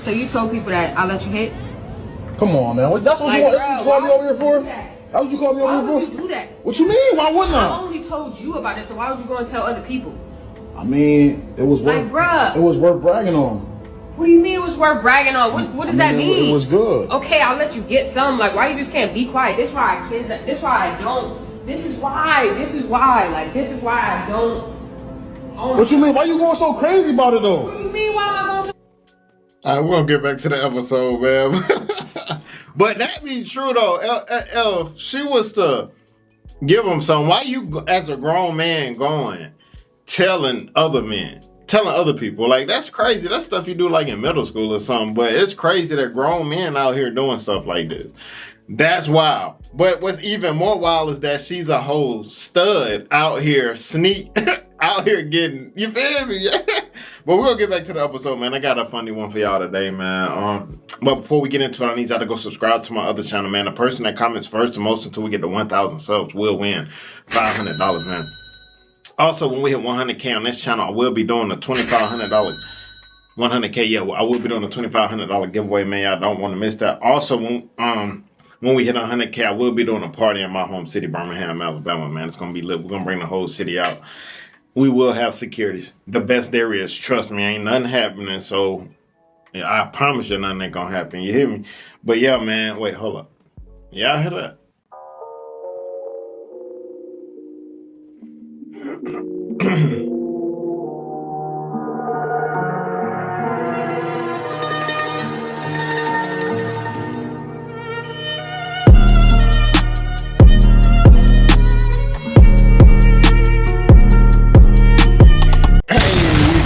So you told people that I let you hit? Come on, man. That's what Like, you want? That's what you called me over here for? That's what you called me over here for? Why would you do that? What you mean? Why wouldn't I I? only told you about it, so why would you go and tell other people? I mean, it was worth. Like, bruh. It was worth bragging on. What do you mean it was worth bragging on? What does that mean? It was good. Okay, I'll let you get some. Like, why you just can't be quiet? This is why I can't. This is why I don't. This is why. Like, this is why I don't. What you mean? Why you going so crazy about it though? What do you mean? Why am I going so? All right, we're gonna get back to the episode, man. But that be true though. If she was to give him some, why you as a grown man going telling other people? Like, that's crazy. That's stuff you do like in middle school or something. But it's crazy that grown men out here doing stuff like this. That's wild. But what's even more wild is that she's a whole stud out here out here getting, you feel me? But we're gonna get back to the episode, man. I got a funny one for y'all today, man. But before we get into it, I need y'all to go subscribe to my other channel, man. The person that comments first and most until we get to 1,000 subs will win $500, man. Also, when we hit 100K on this channel, I will be doing the $2,500 100K. Yeah, I will be doing the $2,500 giveaway, man. Y'all don't want to miss that. Also, when we hit 100K, I will be doing a party in my home city, Birmingham, Alabama, man. It's gonna be lit. We're gonna bring the whole city out. We will have securities. The best there is. Trust me, ain't nothing happening. So yeah, I promise you nothing ain't gonna happen. You hear me? But yeah, man. Wait, hold up. Y'all hear that?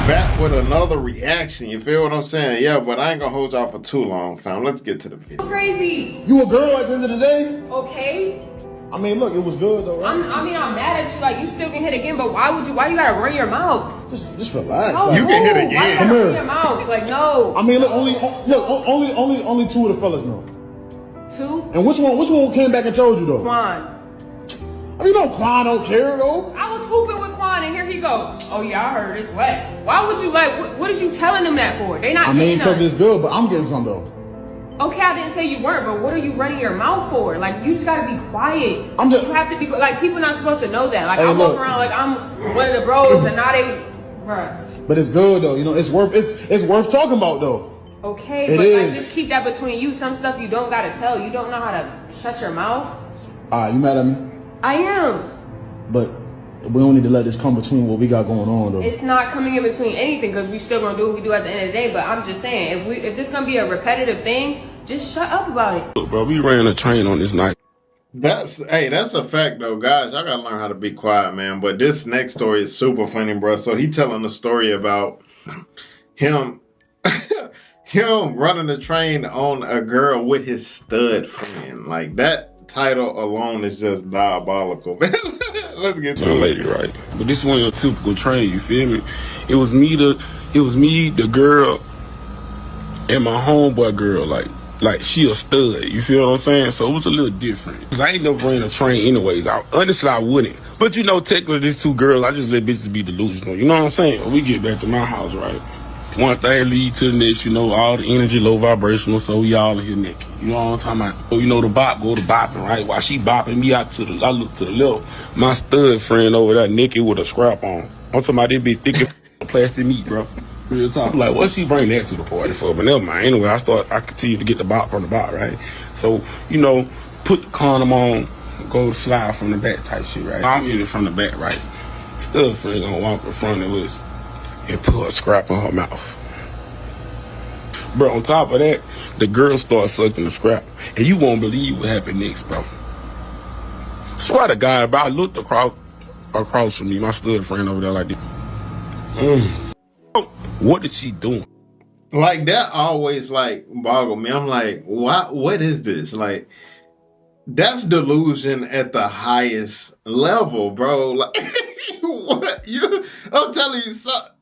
Back with another reaction, you feel what I'm saying? Yeah, but I ain't gonna hold y'all for too long, fam. Let's get to the video. Crazy. You a girl at the end of the day? Okay. I mean, look, it was good though, right? I'm mad at you. Like, you still can hit again, but why you gotta run your mouth? Just relax. No, Like, You can hit again. Why you gotta run your mouth? Like, no. I mean, look, only two of the fellas know. Two? And which one came back and told you though? Quan. I mean, no, Quan don't care though. I was hooping with Quan, and here he go. Oh yeah, I heard it's wet. Why would you what is you telling them that for? They not I mean, getting because none. it's good, but I'm getting some though. Okay, I didn't say you weren't, but what are you running your mouth for? Like, you just gotta be quiet. I'm just- You have to be like, people not supposed to know that. Like, Hey, I look. walk around like I'm one of the bros, and now they, bruh. But it's good though. You know, it's worth talking about though. Okay, It but is. like, just keep that between you. Some stuff you don't gotta tell. You don't know how to shut your mouth. All right, you mad at me? I am. But we don't need to let this come between what we got going on though. It's not coming in between anything because we still gonna do what we do at the end of the day. But I'm just saying, if this gonna be a repetitive thing, just shut up about it. Look, bro, we ran a train on this night. That's a fact though, guys. Y'all gotta learn how to be quiet, man. But this next story is super funny, bro. So he telling the story about him him running the train on a girl with his stud friend. Like, that title alone is just diabolical, man. Let's get to The it. lady, right? But this one your typical train, you feel me? It was me, the girl, and my homeboy girl, like she a stud, you feel what I'm saying? So it was a little different. Cause I ain't never ran a train anyways. Honestly, I wouldn't. But you know, technically these two girls, I just let bitches be delusional. You know what I'm saying? When we get back to my house, right? One thing lead to the next, you know, all the energy low vibrational, so we all in here naked. You know what I'm talking about? So, you know, the bop go to bopping, right? While she bopping me out I look to the left. My stud friend over there naked with a scrap on. I'm talking about they be thick as plastic meat, bro. Real talk. Like, what she bring that to the party for? But never mind. Anyway, I continue to get the bop from the bop, right? So, you know, put the condom on, go slide from the back type shit, right? I'm in it from the back, right? Stud friend gonna walk in front of us and put a scrap in her mouth. Bro, on top of that, the girl starts sucking the scrap. And you won't believe what happened next, bro. Swear to God, bro, I looked across from me, my stud friend over there like this. What is she doing? Like, that always like boggled me. I'm like, what is this? Like, that's delusion at the highest level, bro. Like, what I'm telling you,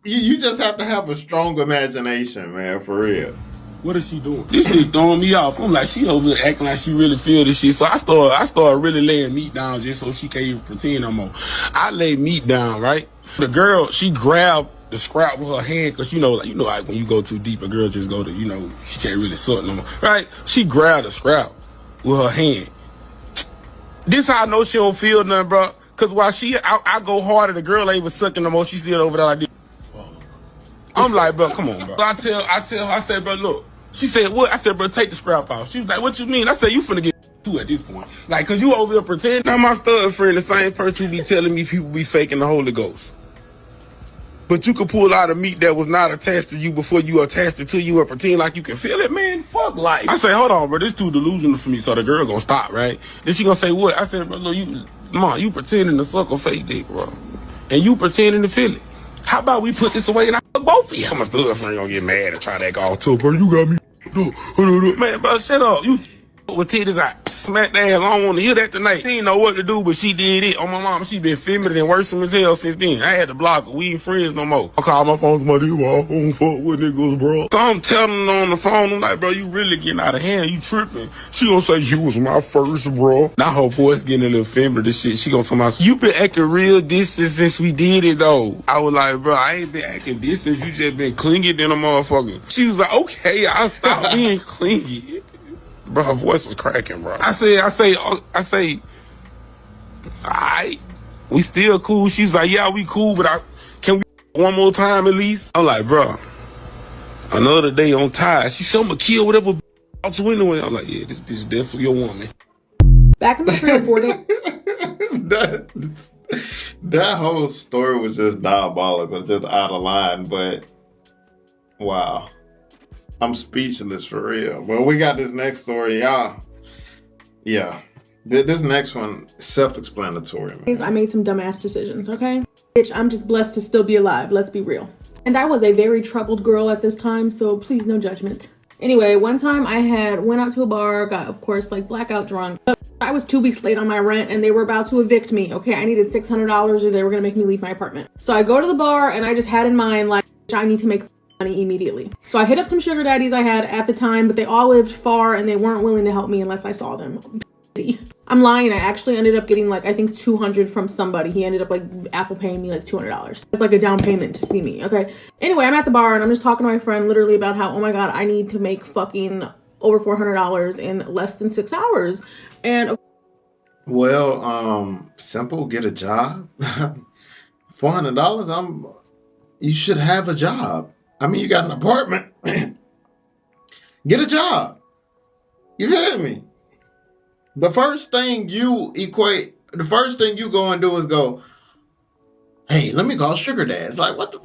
you just have to have a strong imagination, man, for real. What is she doing? This shit throwing me off. I'm like, she over there acting like she really feel this shit. So I started really laying meat down just so she can't even pretend no more. I lay meat down, right? The girl, she grabbed the scrap with her hand, cause like when you go too deep, a girl just go to, she can't really suck no more, right? She grabbed the scrap with her hand. This how I know she don't feel nothing, bro. Cause while I go harder, the girl ain't even sucking no more. She still over there like this. I'm like, bro, come on, bro. I tell her, I said, bro, look. She said, what? I said, bro, take the scrap out. She was like, what you mean? I said, you finna get too at this point. Like, cause you over there pretending. Now my stud friend, the same person who be telling me people be faking the Holy Ghost. But you could pull out a meat that was not attached to you before you attached it to you and pretend like you can feel it, man. Fuck life. I say, hold on, bro. This too delusional for me. So the girl gonna stop, right? Then she gonna say, what? I said, bro, look, you pretending to suck a fake dick, bro. And you pretending to feel it. How about we put this away and I fuck both of you? My stud friend gonna get mad and try to act all tough, bro. You got me. Man, bro, shut up. You with titties out. Smack the ass. I don't want to hear that tonight. She didn't know what to do, but she did it. On my mom, she been feminine and worse as hell since then. I had to block her. We ain't friends no more. I call my phone to my dude. I don't fuck with niggas, bro. So I'm telling her on the phone, I'm like, bro, you really getting out of hand. You tripping. She gonna say, you was my first, bro. Now her voice getting a little feminine. This shit. She gonna tell me, you been acting real distant since we did it, though. I was like, bro, I ain't been acting distant. You just been clingy than a motherfucker. She was like, okay, I'll stop being clingy. Bro, her voice was cracking, bro. I say, alright, we still cool. She's like, yeah, we cool, but can we one more time at least? I'm like, bro, another day on time. She said, I'm gonna kill whatever out the window. I'm like, yeah, this bitch is definitely your woman. Back in the 340. That whole story was just diabolical, just out of line, but wow. I'm speechless for real. Well, we got this next story, y'all. Yeah. This next one, self-explanatory. Man. I made some dumbass decisions, okay? Bitch, I'm just blessed to still be alive. Let's be real. And I was a very troubled girl at this time, so please no judgment. Anyway, one time I went out to a bar, got, of course, like blackout drunk. But I was 2 weeks late on my rent and they were about to evict me, okay? I needed $600 or they were gonna make me leave my apartment. So I go to the bar and I just had in mind, like, I need to make money immediately. So I hit up some sugar daddies I had at the time, but they all lived far and they weren't willing to help me unless I saw them. I'm lying. I actually ended up getting like, I think 200 from somebody. He ended up like Apple paying me like $200. It's like a down payment to see me. Okay. Anyway, I'm at the bar and I'm just talking to my friend literally about how, oh my God, I need to make fucking over $400 in less than 6 hours. And well, simple, get a job. $400. You should have a job. I mean, you got an apartment. Get a job. You hear me? The first thing you go and do is go, hey, let me call sugar dad. It's like, what the?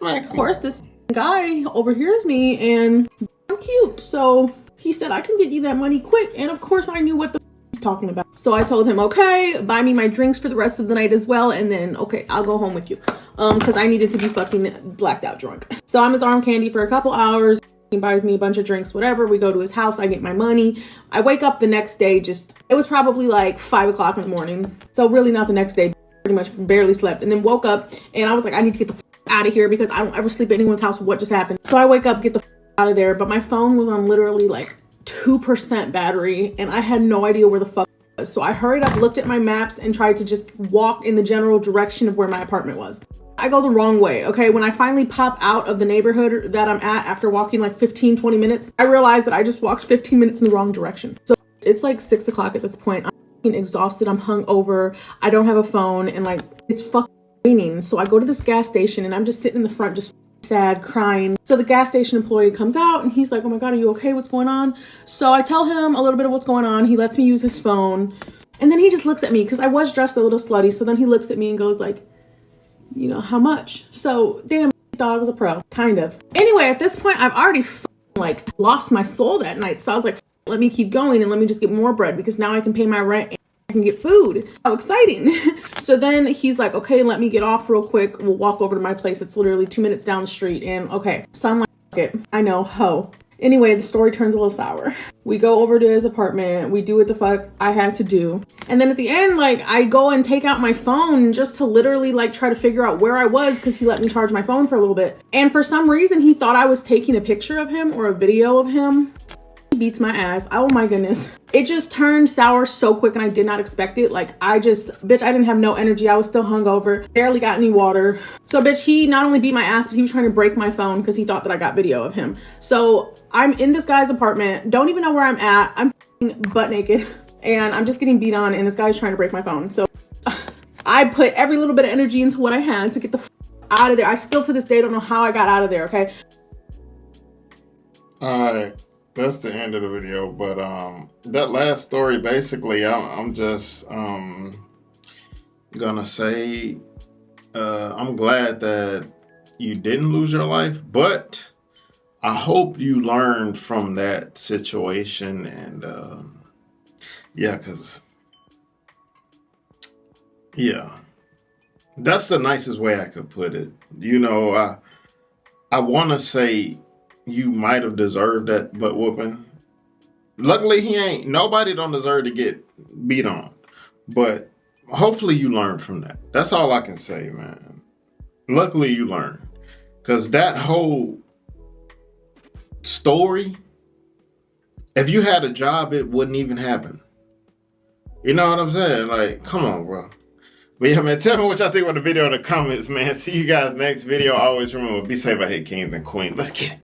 Man, of course, this guy overhears me and I'm cute. So he said, I can get you that money quick. And of course, I knew what the he's talking about. So I told him, okay, buy me my drinks for the rest of the night as well. And then, okay, I'll go home with you. Because I needed to be fucking blacked out drunk. So I'm his arm candy for a couple hours. He buys me a bunch of drinks, whatever. We go to his house. I get my money. I wake up the next day. It was probably like 5 o'clock in the morning. So really not the next day. Pretty much barely slept. And then woke up and I was like, I need to get the out of here because I don't ever sleep at anyone's house. What just happened? So I wake up, get the out of there. But my phone was on literally like 2% battery. And I had no idea where the fuck it was. So I hurried up, looked at my maps and tried to just walk in the general direction of where my apartment was. I go the wrong way, okay? When I finally pop out of the neighborhood that I'm at after walking like 15, 20 minutes, I realized that I just walked 15 minutes in the wrong direction. So it's like 6 o'clock at this point. I'm exhausted, I'm hungover, I don't have a phone, and like, it's fucking raining. So I go to this gas station and I'm just sitting in the front, just sad, crying. So the gas station employee comes out and he's like, oh my God, are you okay? What's going on? So I tell him a little bit of what's going on. He lets me use his phone. And then he just looks at me because I was dressed a little slutty. So then he looks at me and goes like, you know, how much? So damn, he thought I was a pro, kind of. Anyway, at this point, I've already like lost my soul that night. So I was like, let me keep going and let me just get more bread because now I can pay my rent and I can get food. How exciting. So then he's like, okay, let me get off real quick. We'll walk over to my place. It's literally 2 minutes down the street. And okay, so I'm like, okay, I know, ho. Anyway, the story turns a little sour. We go over to his apartment. We do what the fuck I had to do. And then at the end, like, I go and take out my phone just to literally, like, try to figure out where I was because he let me charge my phone for a little bit. And for some reason, he thought I was taking a picture of him or a video of him. beats my ass. Oh my goodness. It just turned sour so quick and I did not expect it. Like bitch, I didn't have no energy. I was still hungover, barely got any water. So bitch, he not only beat my ass, but he was trying to break my phone because he thought that I got video of him. So I'm in this guy's apartment, don't even know where I'm at. I'm butt naked and I'm just getting beat on and this guy's trying to break my phone. So I put every little bit of energy into what I had to get the out of there. I still to this day don't know how I got out of there, okay? Alright, that's the end of the video. But that last story, basically, I'm just gonna say I'm glad that you didn't lose your life, but I hope you learned from that situation. And yeah, because yeah, that's the nicest way I could put it. You know, I want to say you might have deserved that butt whooping. Luckily, he ain't. Nobody don't deserve to get beat on. But hopefully you learned from that. That's all I can say, man. Luckily you learned. Because that whole story, if you had a job, it wouldn't even happen. You know what I'm saying? Like, come on, bro. But yeah, man, tell me what y'all think about the video in the comments, man. See you guys next video. Always remember, be safe out here, kings and queens. Let's get it.